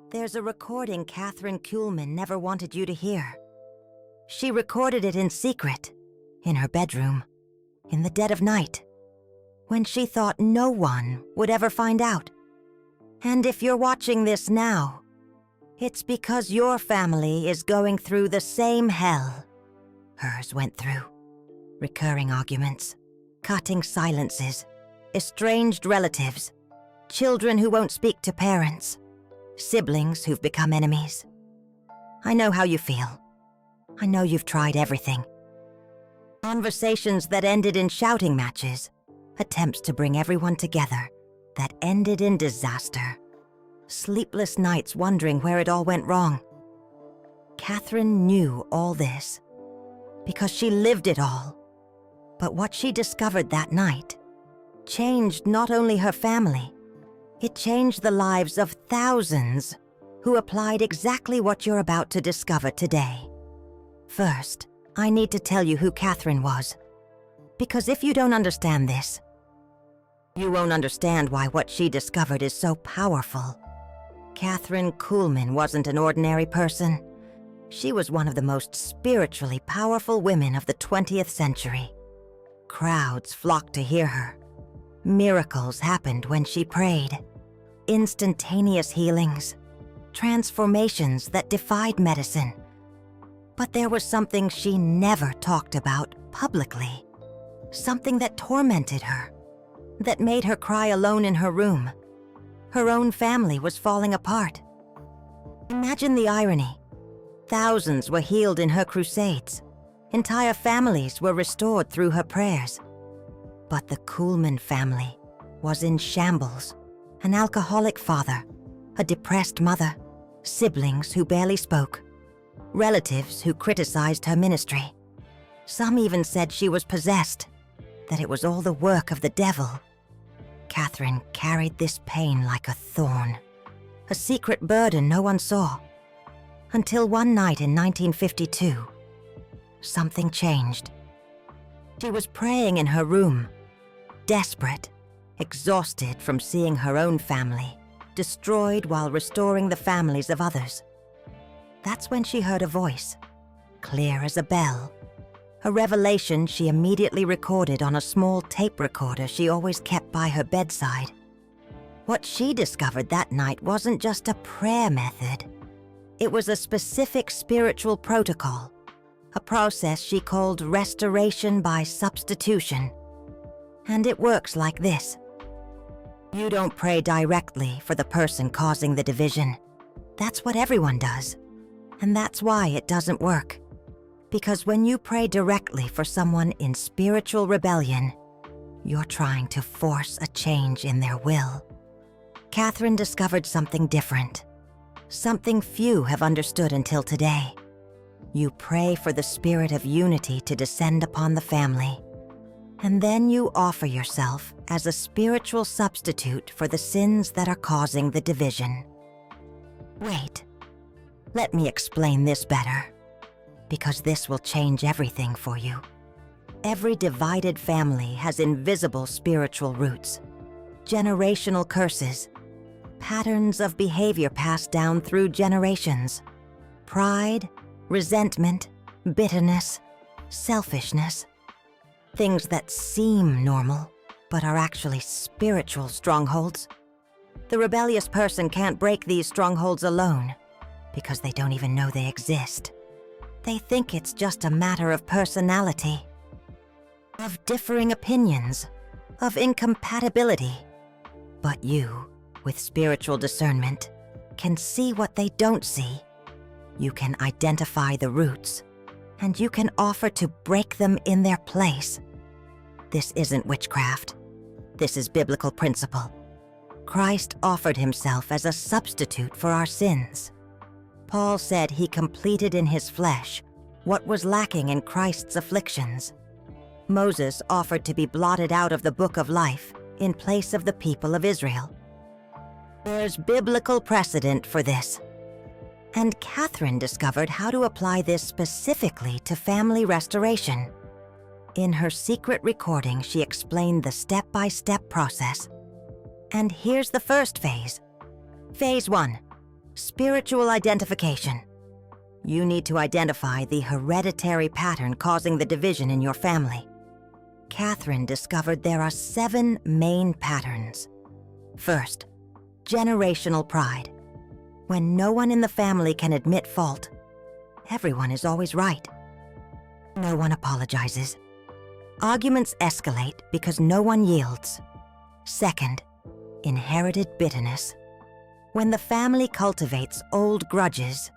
There's a recording Kathryn Kuhlman never wanted you to hear. She recorded it in secret, in her bedroom, in the dead of night, when she thought no one would ever find out. And if you're watching this now, it's because your family is going through the same hell hers went through. Recurring arguments, cutting silences, estranged relatives, children who won't speak to parents, siblings who've become enemies. I know how you feel. I know you've tried everything. Conversations that ended in shouting matches, attempts to bring everyone together that ended in disaster. Sleepless nights wondering where it all went wrong. Kathryn knew all this because she lived it all. But what she discovered that night changed not only her family, it changed the lives of thousands who applied exactly what you're about to discover today. First, I need to tell you who Kathryn was, because if you don't understand this, you won't understand why what she discovered is so powerful. Kathryn Kuhlman wasn't an ordinary person. She was one of the most spiritually powerful women of the 20th century. Crowds flocked to hear her. Miracles happened when she prayed. Instantaneous healings, transformations that defied medicine. But there was something she never talked about publicly. Something that tormented her, that made her cry alone in her room. Her own family was falling apart. Imagine the irony. Thousands were healed in her crusades. Entire families were restored through her prayers. But the Kuhlman family was in shambles. An alcoholic father, a depressed mother, siblings who barely spoke, relatives who criticized her ministry. Some even said she was possessed, that it was all the work of the devil. Kathryn carried this pain like a thorn, a secret burden no one saw. Until one night in 1952, something changed. She was praying in her room, desperate, exhausted from seeing her own family destroyed while restoring the families of others. That's when she heard a voice, clear as a bell. A revelation she immediately recorded on a small tape recorder she always kept by her bedside. What she discovered that night wasn't just a prayer method. It was a specific spiritual protocol, a process she called restoration by substitution. And it works like this. You don't pray directly for the person causing the division. That's what everyone does. And that's why it doesn't work. Because when you pray directly for someone in spiritual rebellion, you're trying to force a change in their will. Kathryn discovered something different. Something few have understood until today. You pray for the spirit of unity to descend upon the family. And then you offer yourself as a spiritual substitute for the sins that are causing the division. Wait, let me explain this better, because this will change everything for you. Every divided family has invisible spiritual roots, generational curses, patterns of behavior passed down through generations, pride, resentment, bitterness, selfishness. Things that seem normal, but are actually spiritual strongholds. The rebellious person can't break these strongholds alone, because they don't even know they exist. They think it's just a matter of personality, of differing opinions, of incompatibility. But you, with spiritual discernment, can see what they don't see. You can identify the roots, and you can offer to break them in their place. This isn't witchcraft. This is biblical principle. Christ offered himself as a substitute for our sins. Paul said he completed in his flesh what was lacking in Christ's afflictions. Moses offered to be blotted out of the book of life in place of the people of Israel. There's biblical precedent for this. And Kathryn discovered how to apply this specifically to family restoration. In her secret recording, she explained the step-by-step process. And here's the first phase. Phase 1. Spiritual identification. You need to identify the hereditary pattern causing the division in your family. Kathryn discovered there are 7 main patterns. First, generational pride. When no one in the family can admit fault, everyone is always right. No one apologizes. Arguments escalate because no one yields. Second, inherited bitterness. When the family cultivates old grudges,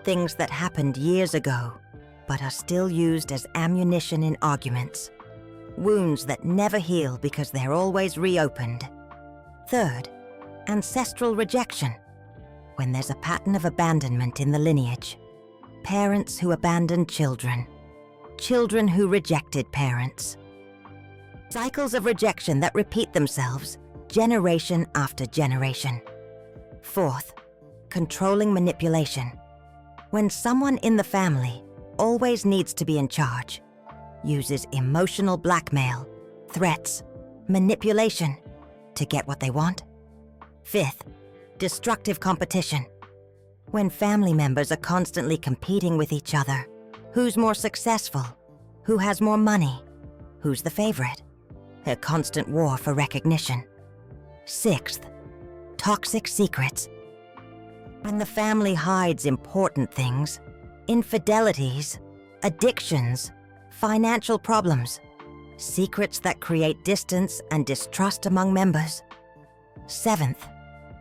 things that happened years ago but are still used as ammunition in arguments. Wounds that never heal because they're always reopened. Third, ancestral rejection. When there's a pattern of abandonment in the lineage. Parents who abandoned children. Children who rejected parents. Cycles of rejection that repeat themselves generation after generation. Fourth, controlling manipulation. When someone in the family always needs to be in charge, uses emotional blackmail, threats, manipulation to get what they want. Fifth, destructive competition. When family members are constantly competing with each other, who's more successful, who has more money, who's the favorite, a constant war for recognition. Sixth, toxic secrets. When the family hides important things, infidelities, addictions, financial problems, secrets that create distance and distrust among members. Seventh,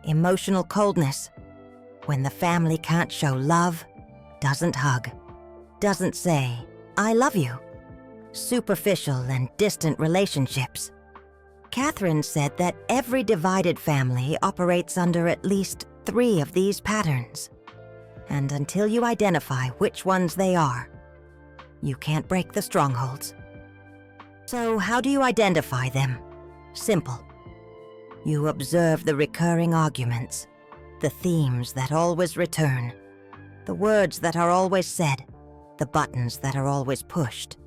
emotional coldness. When the family can't show love, doesn't hug, doesn't say, "I love you." Superficial and distant relationships. Kathryn said that every divided family operates under at least 3 of these patterns. And until you identify which ones they are, you can't break the strongholds. So how do you identify them? Simple. You observe the recurring arguments, the themes that always return, the words that are always said, the buttons that are always pushed.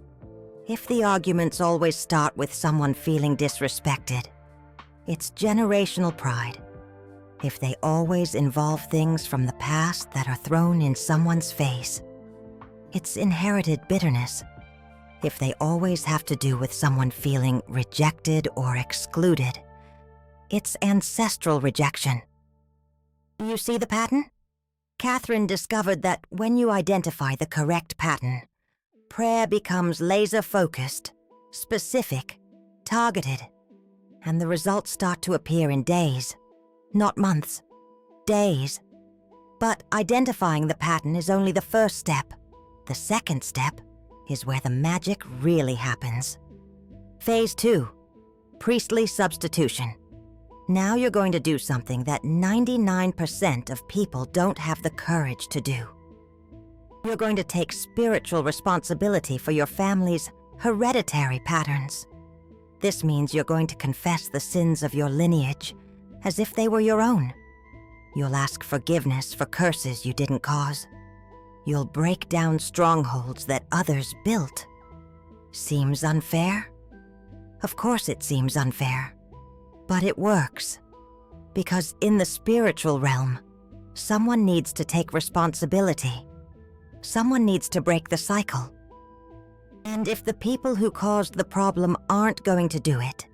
If the arguments always start with someone feeling disrespected, it's generational pride. If they always involve things from the past that are thrown in someone's face, it's inherited bitterness. If they always have to do with someone feeling rejected or excluded, it's ancestral rejection. You see the pattern? Kathryn discovered that when you identify the correct pattern, prayer becomes laser-focused, specific, targeted, and the results start to appear in days, not months, days. But identifying the pattern is only the first step. The second step is where the magic really happens. Phase 2, priestly substitution. Now you're going to do something that 99% of people don't have the courage to do. You're going to take spiritual responsibility for your family's hereditary patterns. This means you're going to confess the sins of your lineage as if they were your own. You'll ask forgiveness for curses you didn't cause. You'll break down strongholds that others built. Seems unfair? Of course it seems unfair. But it works. Because in the spiritual realm, someone needs to take responsibility. Someone needs to break the cycle. And if the people who caused the problem aren't going to do it,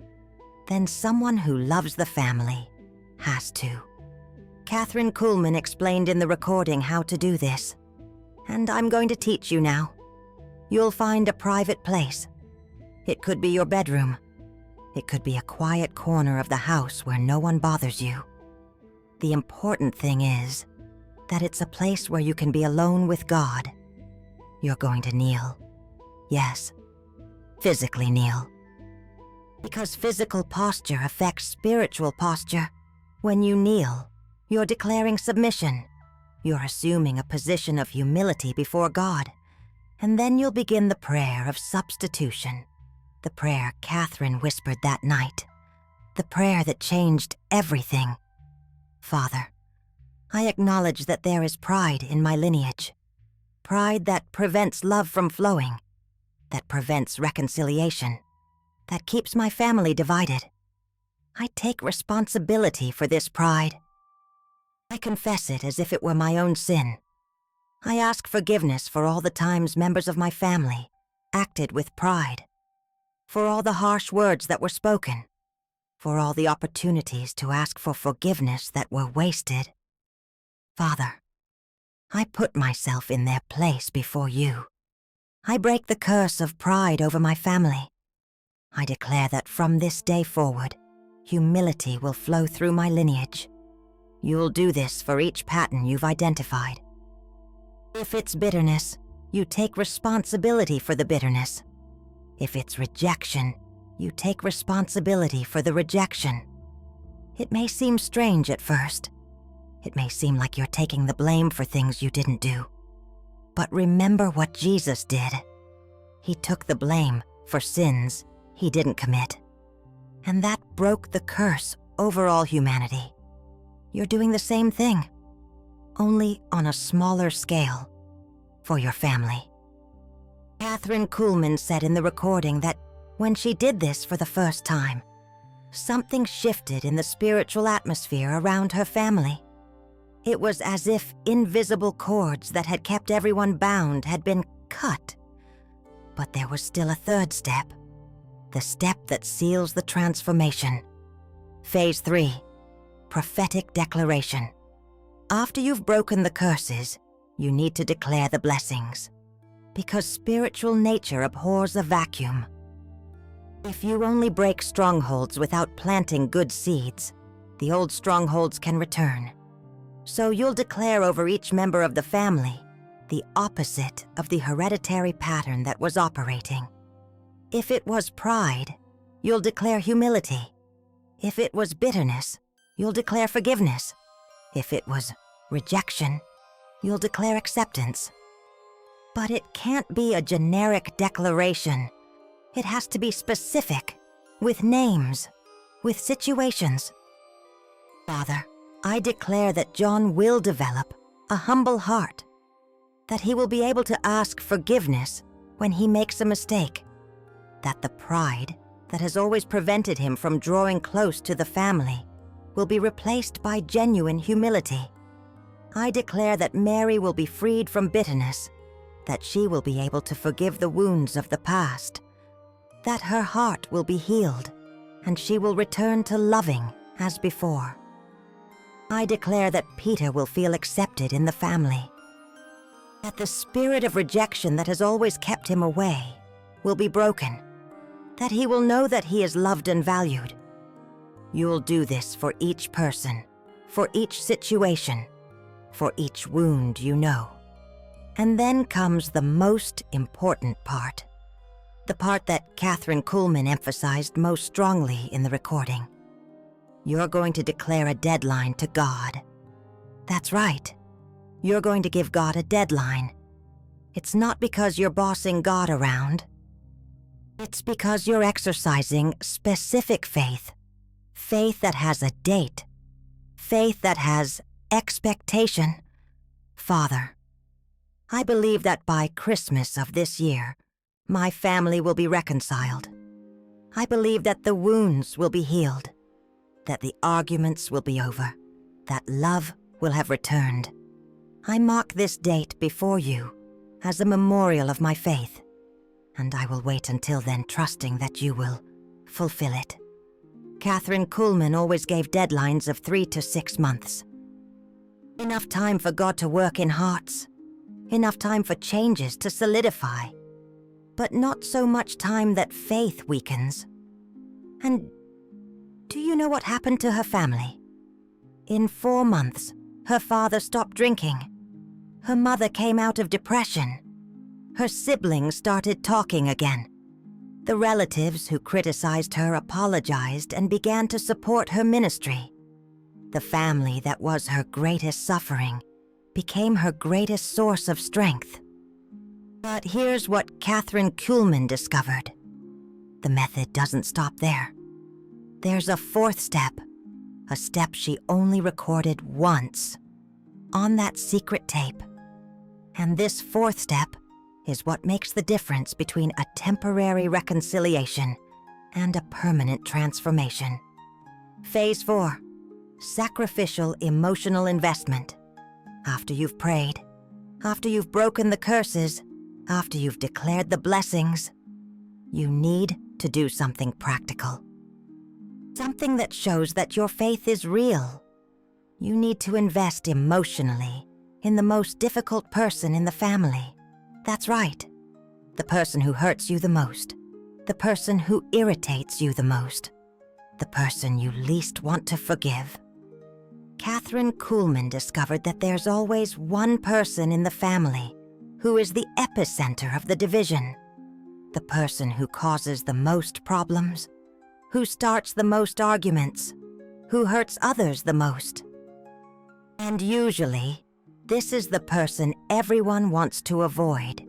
then someone who loves the family has to. Kathryn Kuhlman explained in the recording how to do this. And I'm going to teach you now. You'll find a private place. It could be your bedroom. It could be a quiet corner of the house where no one bothers you. The important thing is that it's a place where you can be alone with God. You're going to kneel. Yes, physically kneel. Because physical posture affects spiritual posture. When you kneel, you're declaring submission. You're assuming a position of humility before God. And then you'll begin the prayer of substitution. The prayer Kathryn whispered that night. The prayer that changed everything. Father, I acknowledge that there is pride in my lineage. Pride that prevents love from flowing. That prevents reconciliation. That keeps my family divided. I take responsibility for this pride. I confess it as if it were my own sin. I ask forgiveness for all the times members of my family acted with pride, for all the harsh words that were spoken, for all the opportunities to ask for forgiveness that were wasted. Father, I put myself in their place before you. I break the curse of pride over my family. I declare that from this day forward, humility will flow through my lineage. You'll do this for each pattern you've identified. If it's bitterness, you take responsibility for the bitterness. If it's rejection, you take responsibility for the rejection. It may seem strange at first. It may seem like you're taking the blame for things you didn't do. But remember what Jesus did. He took the blame for sins he didn't commit. And that broke the curse over all humanity. You're doing the same thing, only on a smaller scale, for your family. Kathryn Kuhlman said in the recording that when she did this for the first time, something shifted in the spiritual atmosphere around her family. It was as if invisible cords that had kept everyone bound had been cut. But there was still a third step, the step that seals the transformation. Phase 3, Prophetic Declaration. After you've broken the curses, you need to declare the blessings, because spiritual nature abhors a vacuum. If you only break strongholds without planting good seeds, the old strongholds can return. So you'll declare over each member of the family the opposite of the hereditary pattern that was operating. If it was pride, you'll declare humility. If it was bitterness, you'll declare forgiveness. If it was rejection, you'll declare acceptance. But it can't be a generic declaration. It has to be specific, with names, with situations. Father, I declare that John will develop a humble heart, that he will be able to ask forgiveness when he makes a mistake, that the pride that has always prevented him from drawing close to the family will be replaced by genuine humility. I declare that Mary will be freed from bitterness, that she will be able to forgive the wounds of the past, that her heart will be healed, and she will return to loving as before. I declare that Peter will feel accepted in the family, that the spirit of rejection that has always kept him away will be broken, that he will know that he is loved and valued. You'll do this for each person, for each situation, for each wound you know. And then comes the most important part, the part that Kathryn Kuhlman emphasized most strongly in the recording. You're going to declare a deadline to God. That's right. You're going to give God a deadline. It's not because you're bossing God around. It's because you're exercising specific faith. Faith that has a date. Faith that has expectation. Father, I believe that by Christmas of this year, my family will be reconciled. I believe that the wounds will be healed, that the arguments will be over, that love will have returned. I mark this date before you as a memorial of my faith, and I will wait until then trusting that you will fulfill it. Kathryn Kuhlman always gave deadlines of 3 to 6 months. Enough time for God to work in hearts, enough time for changes to solidify, but not so much time that faith weakens. And do you know what happened to her family? In 4 months, her father stopped drinking. Her mother came out of depression. Her siblings started talking again. The relatives who criticized her apologized and began to support her ministry. The family that was her greatest suffering became her greatest source of strength. But here's what Kathryn Kuhlman discovered. The method doesn't stop there. There's a 4th step, a step she only recorded once, on that secret tape. And this 4th step is what makes the difference between a temporary reconciliation and a permanent transformation. Phase 4, sacrificial emotional investment. After you've prayed, after you've broken the curses, after you've declared the blessings, you need to do something practical. Something that shows that your faith is real. You need to invest emotionally in the most difficult person in the family. That's right, the person who hurts you the most, the person who irritates you the most, the person you least want to forgive. Kathryn Kuhlman discovered that there's always one person in the family who is the epicenter of the division, the person who causes the most problems, who starts the most arguments, who hurts others the most. And usually, this is the person everyone wants to avoid,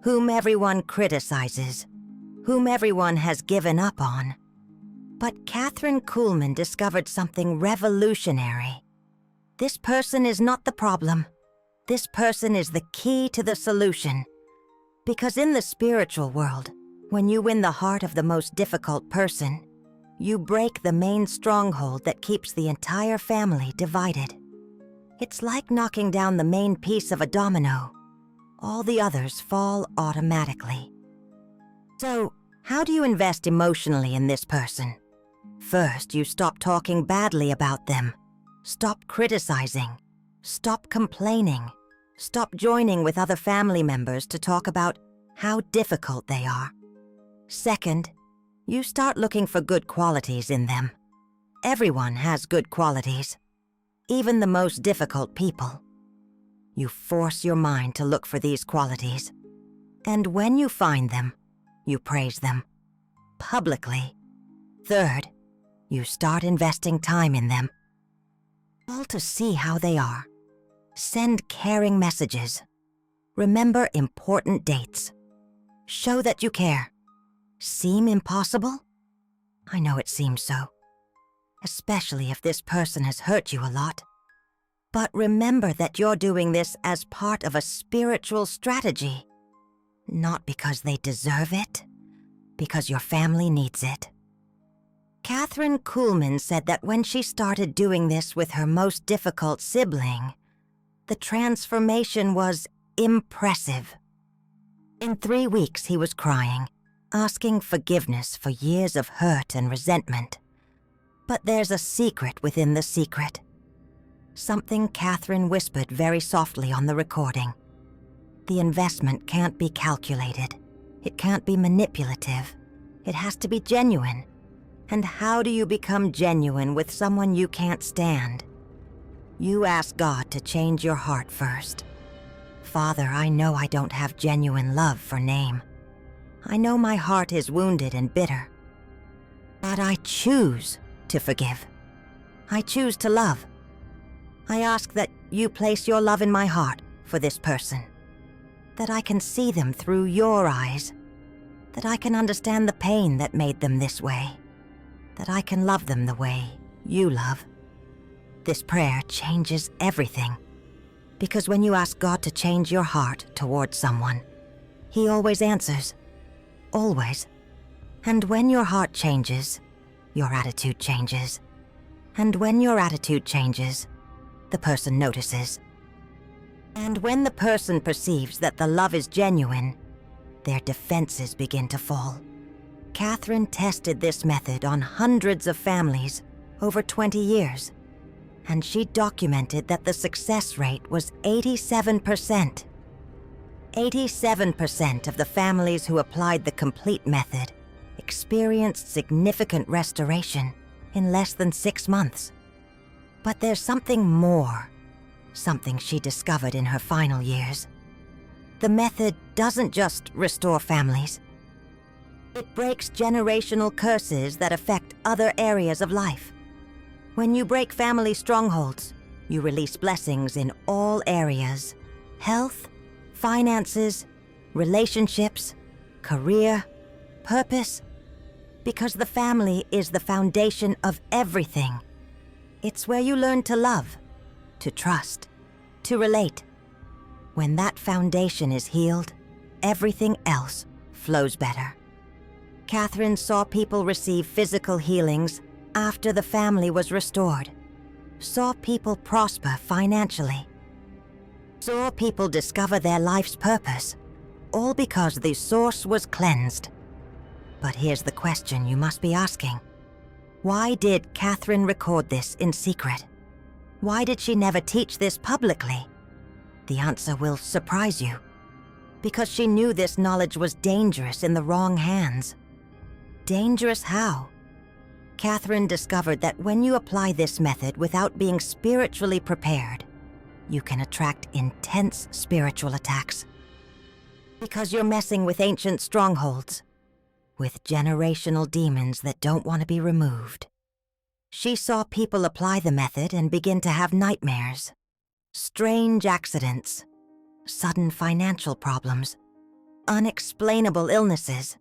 whom everyone criticizes, whom everyone has given up on. But Kathryn Kuhlman discovered something revolutionary. This person is not the problem. This person is the key to the solution. Because in the spiritual world, when you win the heart of the most difficult person, you break the main stronghold that keeps the entire family divided. It's like knocking down the main piece of a domino. All the others fall automatically. So, how do you invest emotionally in this person? First, you stop talking badly about them. Stop criticizing. Stop complaining. Stop joining with other family members to talk about how difficult they are. Second, you start looking for good qualities in them. Everyone has good qualities, even the most difficult people. You force your mind to look for these qualities. And when you find them, you praise them publicly. Third, you start investing time in them. All to see how they are. Send caring messages. Remember important dates. Show that you care. Seem impossible? I know it seems so, especially if this person has hurt you a lot. But remember that you're doing this as part of a spiritual strategy, not because they deserve it, because your family needs it. Kathryn Kuhlman said that when she started doing this with her most difficult sibling, the transformation was impressive. In 3 weeks, he was crying, asking forgiveness for years of hurt and resentment. But there's a secret within the secret. Something Kathryn whispered very softly on the recording. The investment can't be calculated. It can't be manipulative. It has to be genuine. And how do you become genuine with someone you can't stand? You ask God to change your heart first. Father, I know I don't have genuine love for Name. I know my heart is wounded and bitter. But I choose to forgive. I choose to love. I ask that you place your love in my heart for this person, that I can see them through your eyes, that I can understand the pain that made them this way, that I can love them the way you love. This prayer changes everything, because when you ask God to change your heart towards someone, He always answers. Always. And when your heart changes, your attitude changes. And when your attitude changes, the person notices. And when the person perceives that the love is genuine, their defenses begin to fall. Kathryn tested this method on hundreds of families over 20 years, and she documented that the success rate was 87%. 87% of the families who applied the complete method experienced significant restoration in less than 6 months. But there's something more, something she discovered in her final years. The method doesn't just restore families. It breaks generational curses that affect other areas of life. When you break family strongholds, you release blessings in all areas: health, finances, relationships, career, purpose, because the family is the foundation of everything. It's where you learn to love, to trust, to relate. When that foundation is healed, everything else flows better. Kathryn saw people receive physical healings after the family was restored. saw people prosper financially, saw people discover their life's purpose, all because the source was cleansed. But here's the question you must be asking. Why did Kathryn record this in secret? Why did she never teach this publicly? The answer will surprise you. Because she knew this knowledge was dangerous in the wrong hands. Dangerous how? Kathryn discovered that when you apply this method without being spiritually prepared, you can attract intense spiritual attacks. Because you're messing with ancient strongholds, with generational demons that don't want to be removed. She saw people apply the method and begin to have nightmares, strange accidents, sudden financial problems, unexplainable illnesses,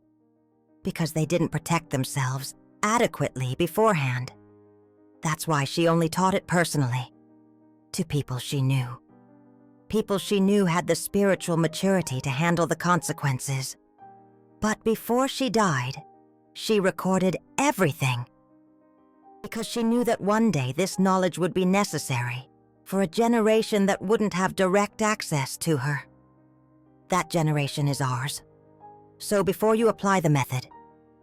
because they didn't protect themselves adequately beforehand. That's why she only taught it personally, to people she knew. People she knew had the spiritual maturity to handle the consequences. But before she died, she recorded everything. Because she knew that one day this knowledge would be necessary for a generation that wouldn't have direct access to her. That generation is ours. So before you apply the method,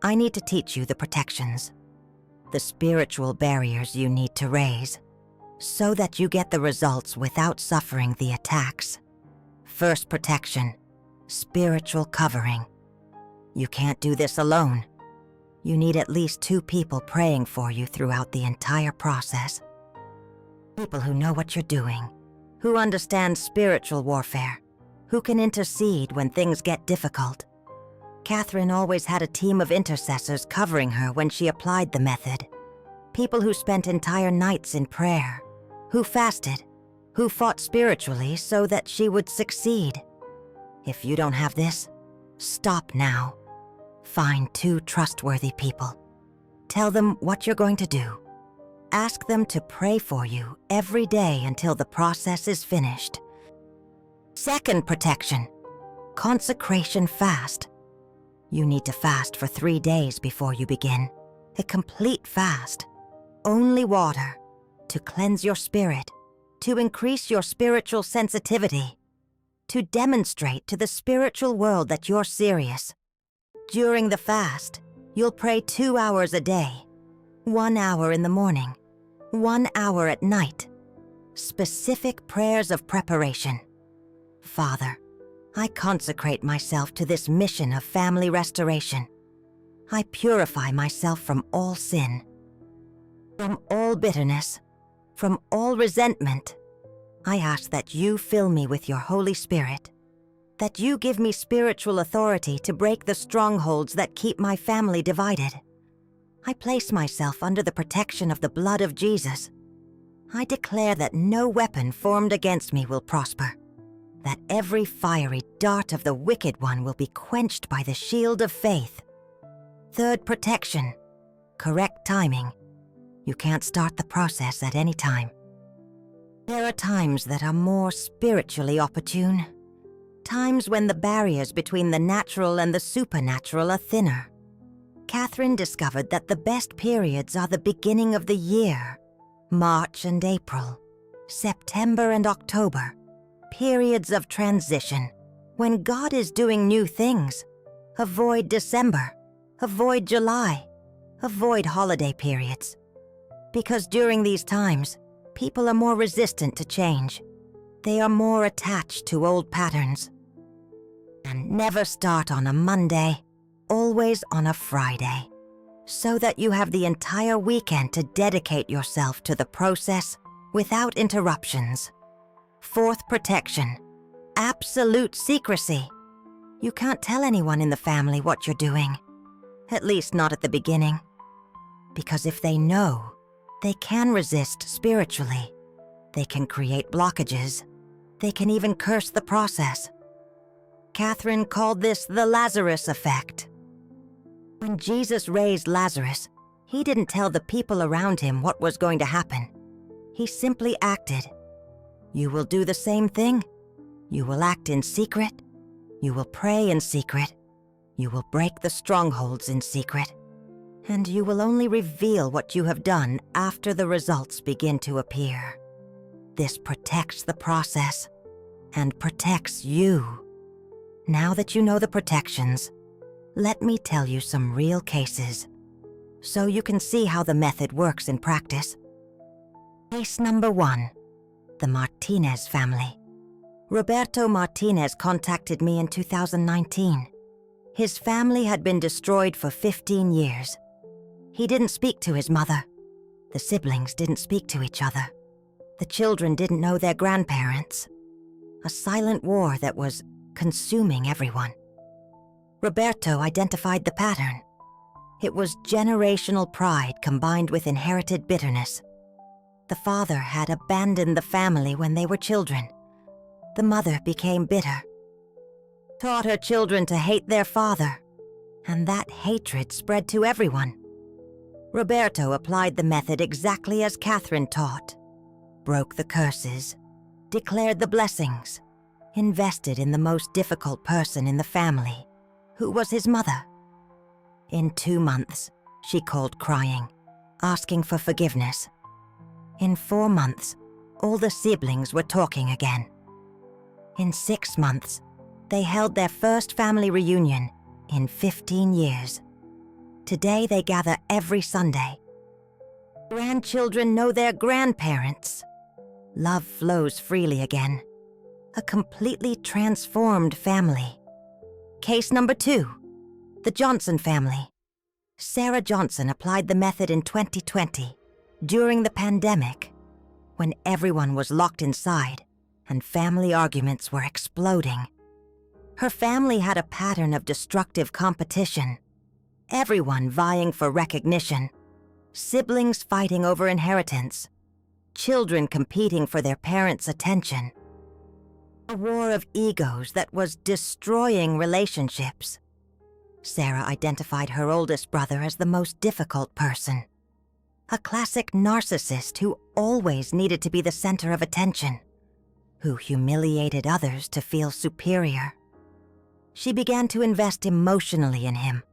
I need to teach you the protections, the spiritual barriers you need to raise, so that you get the results without suffering the attacks. First protection, spiritual covering. You can't do this alone. You need at least 2 people praying for you throughout the entire process. People who know what you're doing, who understand spiritual warfare, who can intercede when things get difficult. Kathryn always had a team of intercessors covering her when she applied the method. People who spent entire nights in prayer, who fasted, who fought spiritually so that she would succeed. If you don't have this, stop now. Find 2 trustworthy people. Tell them what you're going to do. Ask them to pray for you every day until the process is finished. Second protection, consecration fast. You need to fast for 3 days before you begin. A complete fast. Only water, to cleanse your spirit, to increase your spiritual sensitivity, to demonstrate to the spiritual world that you're serious. During the fast, you'll pray 2 hours a day, 1 hour in the morning, 1 hour at night. Specific prayers of preparation. Father, I consecrate myself to this mission of family restoration. I purify myself from all sin, from all bitterness, from all resentment. I ask that you fill me with your Holy Spirit, that you give me spiritual authority to break the strongholds that keep my family divided. I place myself under the protection of the blood of Jesus. I declare that no weapon formed against me will prosper, that every fiery dart of the wicked one will be quenched by the shield of faith. Third protection, correct timing. You can't start the process at any time. There are times that are more spiritually opportune. Times when the barriers between the natural and the supernatural are thinner. Kathryn discovered that the best periods are the beginning of the year, March and April, September and October, periods of transition, when God is doing new things. Avoid December, avoid July, avoid holiday periods. Because during these times, people are more resistant to change. They are more attached to old patterns. And never start on a Monday, always on a Friday, so that you have the entire weekend to dedicate yourself to the process without interruptions. Fourth protection, absolute secrecy. You can't tell anyone in the family what you're doing, at least not at the beginning. Because if they know, they can resist spiritually. They can create blockages. They can even curse the process. Kathryn called this the Lazarus effect. When Jesus raised Lazarus, he didn't tell the people around him what was going to happen. He simply acted. You will do the same thing. You will act in secret. You will pray in secret. You will break the strongholds in secret. And you will only reveal what you have done after the results begin to appear. This protects the process and protects you. Now that you know the protections, let me tell you some real cases so you can see how the method works in practice. Case number 1, the Martinez family. Roberto Martinez contacted me in 2019. His family had been destroyed for 15 years. He didn't speak to his mother. The siblings didn't speak to each other. The children didn't know their grandparents. A silent war that was consuming everyone. Roberto identified the pattern. It was generational pride combined with inherited bitterness. The father had abandoned the family when they were children. The mother became bitter, taught her children to hate their father, and that hatred spread to everyone. Roberto applied the method exactly as Kathryn taught, broke the curses, declared the blessings, invested in the most difficult person in the family, who was his mother. In 2 months, she called crying, asking for forgiveness. In 4 months, all the siblings were talking again. In 6 months, they held their first family reunion in 15 years. Today they gather every Sunday. Grandchildren know their grandparents. Love flows freely again. A completely transformed family. Case number 2, the Johnson family. Sarah Johnson applied the method in 2020, during the pandemic, when everyone was locked inside and family arguments were exploding. Her family had a pattern of destructive competition, everyone vying for recognition, siblings fighting over inheritance, children competing for their parents' attention. A war of egos that was destroying relationships. Sarah identified her oldest brother as the most difficult person. A classic narcissist who always needed to be the center of attention, who humiliated others to feel superior. She began to invest emotionally in him,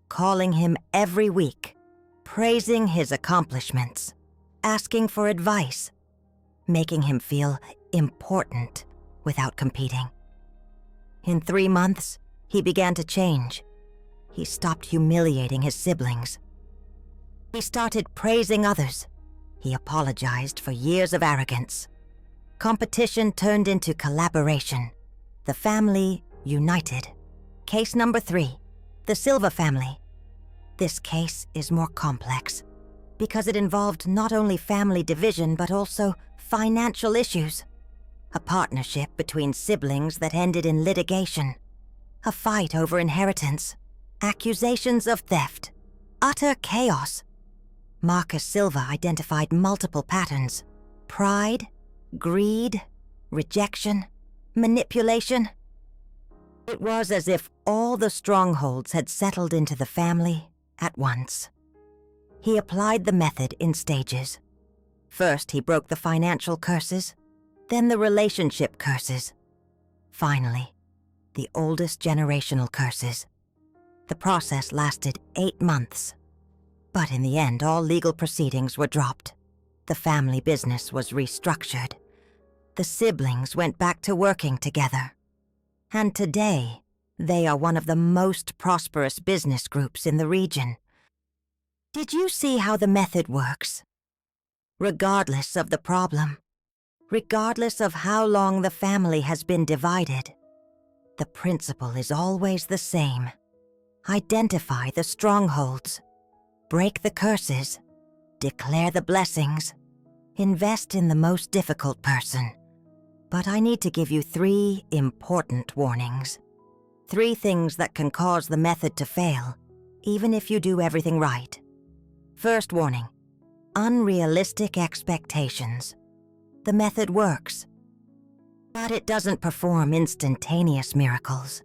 calling him every week, praising his accomplishments, asking for advice, making him feel important without competing. In 3 months, he began to change. He stopped humiliating his siblings. He started praising others. He apologized for years of arrogance. Competition turned into collaboration. The family united. Case number 3, the Silva family. This case is more complex because it involved not only family division but also financial issues. A partnership between siblings that ended in litigation. A fight over inheritance. Accusations of theft. Utter chaos. Marcus Silva identified multiple patterns: pride, greed, rejection, manipulation. It was as if all the strongholds had settled into the family at once. He applied the method in stages. First, he broke the financial curses, then the relationship curses. Finally, the oldest generational curses. The process lasted 8 months. But in the end, all legal proceedings were dropped. The family business was restructured. The siblings went back to working together. And today, they are one of the most prosperous business groups in the region. Did you see how the method works? Regardless of the problem, regardless of how long the family has been divided, the principle is always the same. Identify the strongholds, break the curses, declare the blessings, invest in the most difficult person. But I need to give you 3 important warnings. 3 things that can cause the method to fail, even if you do everything right. First warning, unrealistic expectations. The method works, but it doesn't perform instantaneous miracles.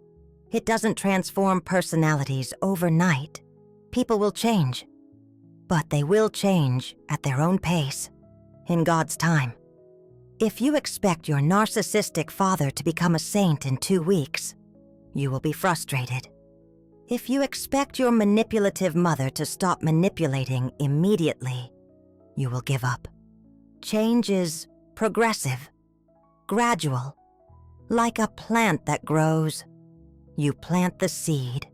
It doesn't transform personalities overnight. People will change, but they will change at their own pace, in God's time. If you expect your narcissistic father to become a saint in 2 weeks, you will be frustrated. If you expect your manipulative mother to stop manipulating immediately, you will give up. Change is progressive, gradual, like a plant that grows. You plant the seed,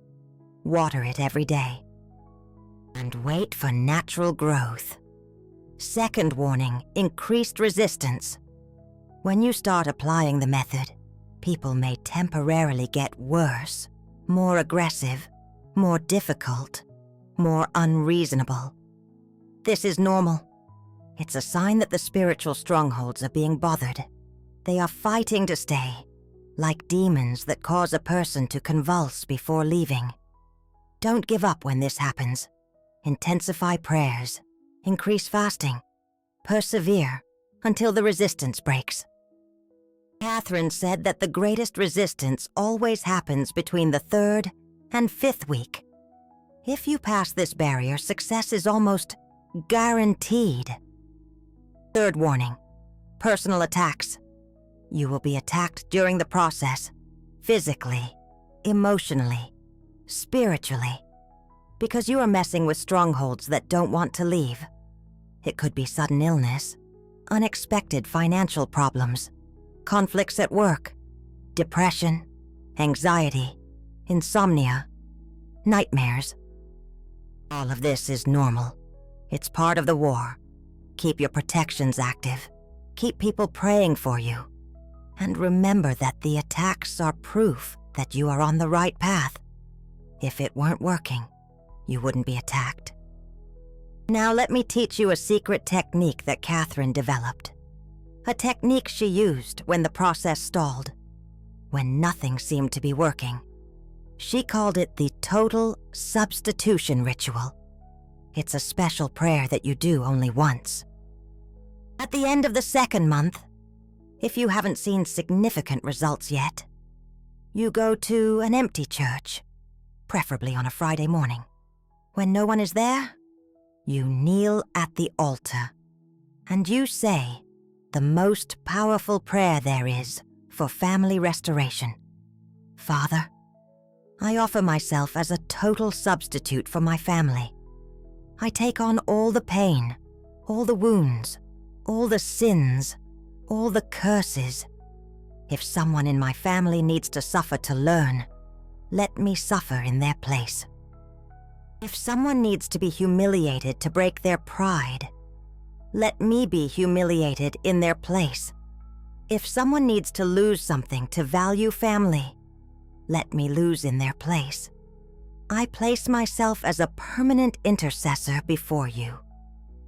water it every day, and wait for natural growth. Second warning, increased resistance. When you start applying the method, people may temporarily get worse, more aggressive, more difficult, more unreasonable. This is normal. It's a sign that the spiritual strongholds are being bothered. They are fighting to stay, like demons that cause a person to convulse before leaving. Don't give up when this happens. Intensify prayers, increase fasting, persevere until the resistance breaks. Kathryn said that the greatest resistance always happens between the 3rd and 5th week. If you pass this barrier, success is almost guaranteed. Third warning, personal attacks. You will be attacked during the process, physically, emotionally, spiritually, because you are messing with strongholds that don't want to leave. It could be sudden illness, unexpected financial problems, conflicts at work, depression, anxiety, insomnia, nightmares. All of this is normal. It's part of the war. Keep your protections active. Keep people praying for you. And remember that the attacks are proof that you are on the right path. If it weren't working, you wouldn't be attacked. Now let me teach you a secret technique that Kathryn developed. A technique she used when the process stalled, when nothing seemed to be working. She called it the total substitution ritual. It's a special prayer that you do only once. At the end of the 2nd month, if you haven't seen significant results yet, you go to an empty church, preferably on a Friday morning. When no one is there, you kneel at the altar, and you say the most powerful prayer there is for family restoration. Father, I offer myself as a total substitute for my family. I take on all the pain, all the wounds, all the sins, all the curses. If someone in my family needs to suffer to learn, let me suffer in their place. If someone needs to be humiliated to break their pride, let me be humiliated in their place. If someone needs to lose something to value family, let me lose in their place. I place myself as a permanent intercessor before you.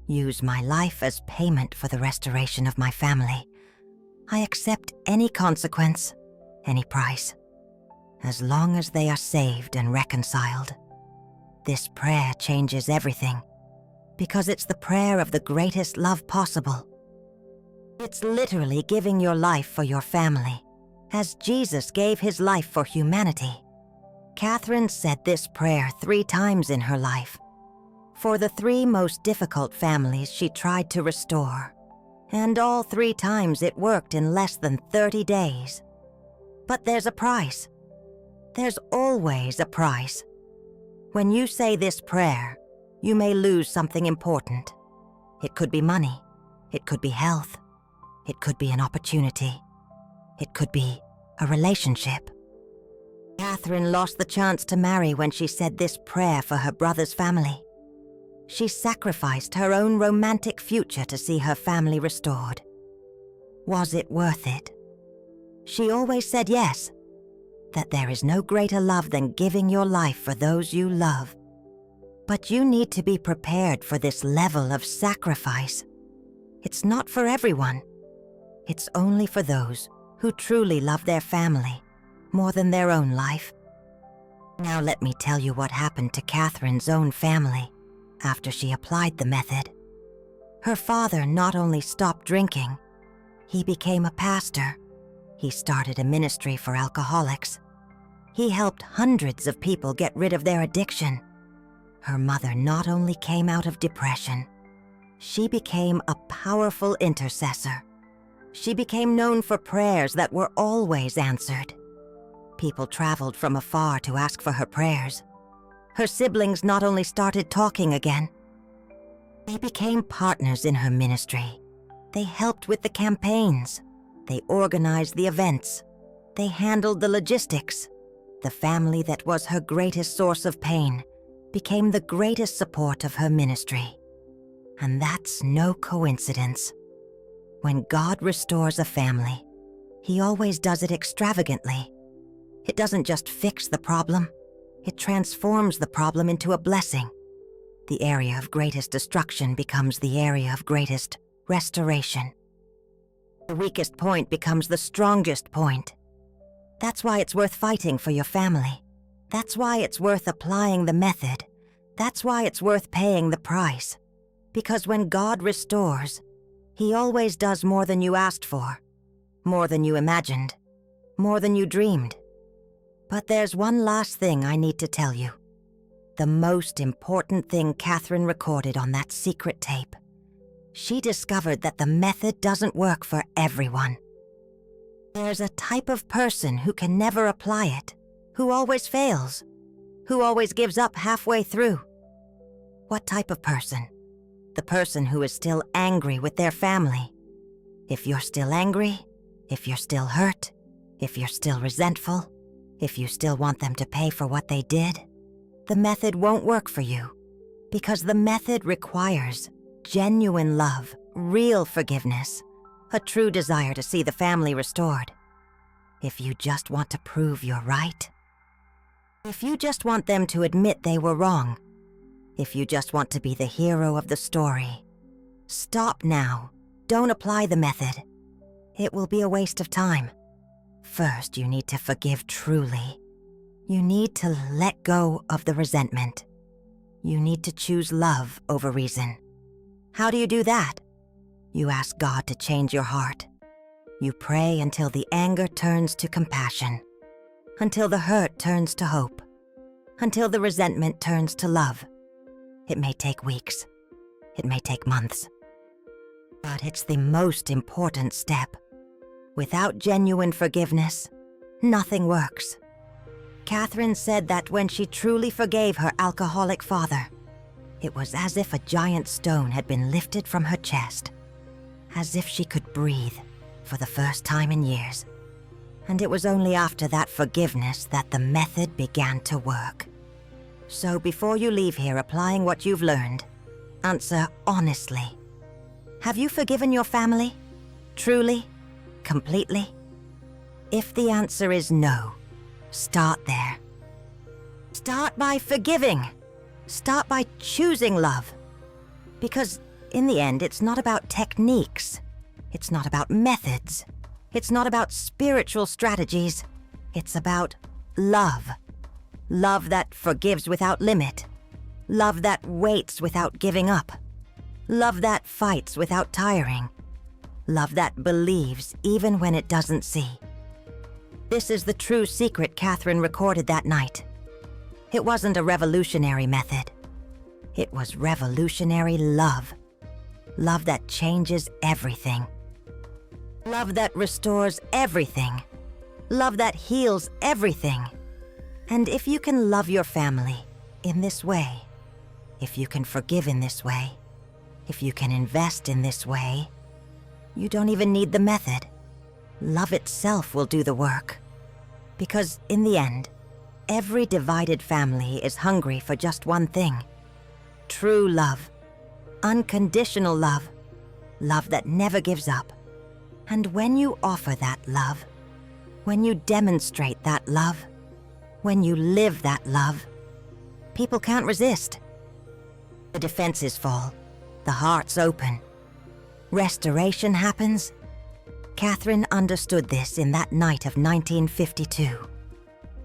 Use my life as payment for the restoration of my family. I accept any consequence, any price, as long as they are saved and reconciled. This prayer changes everything, because it's the prayer of the greatest love possible. It's literally giving your life for your family, as Jesus gave his life for humanity. Kathryn said this prayer 3 times in her life. For the 3 most difficult families she tried to restore, and all 3 times it worked in less than 30 days. But there's a price. There's always a price. When you say this prayer, you may lose something important. It could be money. It could be health. It could be an opportunity. It could be a relationship. Kathryn lost the chance to marry when she said this prayer for her brother's family. She sacrificed her own romantic future to see her family restored. Was it worth it? She always said yes, that there is no greater love than giving your life for those you love. But you need to be prepared for this level of sacrifice. It's not for everyone. It's only for those who truly love their family more than their own life. Now let me tell you what happened to Kathryn's own family after she applied the method. Her father not only stopped drinking, he became a pastor. He started a ministry for alcoholics. He helped hundreds of people get rid of their addiction. Her mother not only came out of depression, she became a powerful intercessor. She became known for prayers that were always answered. People traveled from afar to ask for her prayers, Her siblings not only started talking again, they became partners in her ministry. They helped with the campaigns. They organized the events. They handled the logistics. The family that was her greatest source of pain became the greatest support of her ministry. And that's no coincidence. When God restores a family, He always does it extravagantly. It doesn't just fix the problem, it transforms the problem into a blessing. The area of greatest destruction becomes the area of greatest restoration. The weakest point becomes the strongest point. That's why it's worth fighting for your family. That's why it's worth applying the method. That's why it's worth paying the price. Because when God restores, He always does more than you asked for, more than you imagined, more than you dreamed. But there's one last thing I need to tell you. The most important thing Kathryn recorded on that secret tape. She discovered that the method doesn't work for everyone. There's a type of person who can never apply it, who always fails, who always gives up halfway through. What type of person? The person who is still angry with their family. If you're still angry, if you're still hurt, if you're still resentful, if you still want them to pay for what they did, the method won't work for you, because the method requires genuine love, real forgiveness, a true desire to see the family restored. If you just want to prove you're right, if you just want them to admit they were wrong, if you just want to be the hero of the story, stop now. Don't apply the method. It will be a waste of time. First, you need to forgive truly. You need to let go of the resentment. You need to choose love over reason. How do you do that? You ask God to change your heart. You pray until the anger turns to compassion, until the hurt turns to hope, until the resentment turns to love. It may take weeks. It may take months. But it's the most important step. Without genuine forgiveness, nothing works. Kathryn said that when she truly forgave her alcoholic father, it was as if a giant stone had been lifted from her chest, as if she could breathe for the first time in years. And it was only after that forgiveness that the method began to work. So before you leave here applying what you've learned, answer honestly. Have you forgiven your family? Truly? Completely? If the answer is no, start there. Start by forgiving. Start by choosing love. Because in the end, it's not about techniques. It's not about methods. It's not about spiritual strategies. It's about love. Love that forgives without limit. Love that waits without giving up. Love that fights without tiring. Love that believes even when it doesn't see. This is the true secret Kathryn recorded that night. It wasn't a revolutionary method. It was revolutionary love. Love that changes everything. Love that restores everything. Love that heals everything. And if you can love your family in this way, if you can forgive in this way, if you can invest in this way, you don't even need the method. Love itself will do the work. Because in the end, every divided family is hungry for just one thing: true love, unconditional love, love that never gives up. And when you offer that love, when you demonstrate that love, when you live that love, people can't resist. The defenses fall, the hearts open. Restoration happens. Kathryn understood this in that night of 1952,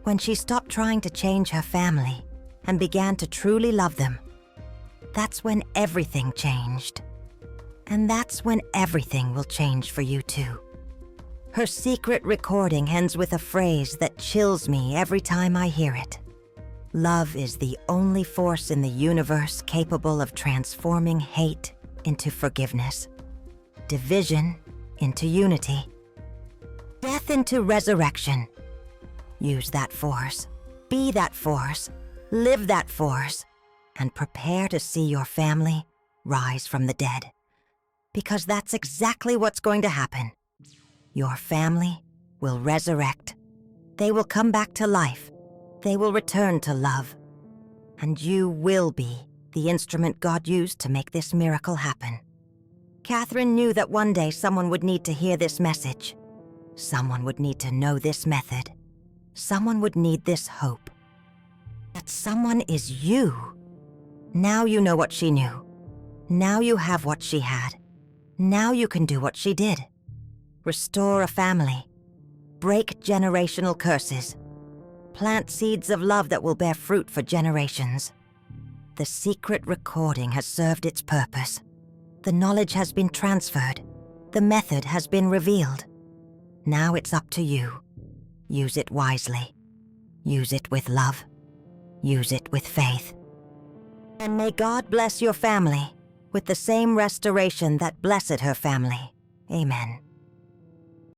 when she stopped trying to change her family and began to truly love them. That's when everything changed. And that's when everything will change for you too. Her secret recording ends with a phrase that chills me every time I hear it. Love is the only force in the universe capable of transforming hate into forgiveness, division into unity, death into resurrection. Use that force, be that force, Live that force and prepare to see your family rise from the dead. Because that's exactly what's going to happen. Your family will resurrect. They will come back to life. They will return to love. And you will be the instrument God used to make this miracle happen. Kathryn knew that one day someone would need to hear this message. Someone would need to know this method. Someone would need this hope. That someone is you. Now you know what she knew. Now you have what she had. Now you can do what she did. Restore a family. Break generational curses. Plant seeds of love that will bear fruit for generations. The secret recording has served its purpose. The knowledge has been transferred. The method has been revealed. Now it's up to you. Use it wisely. Use it with love. Use it with faith. And may God bless your family with the same restoration that blessed her family. Amen.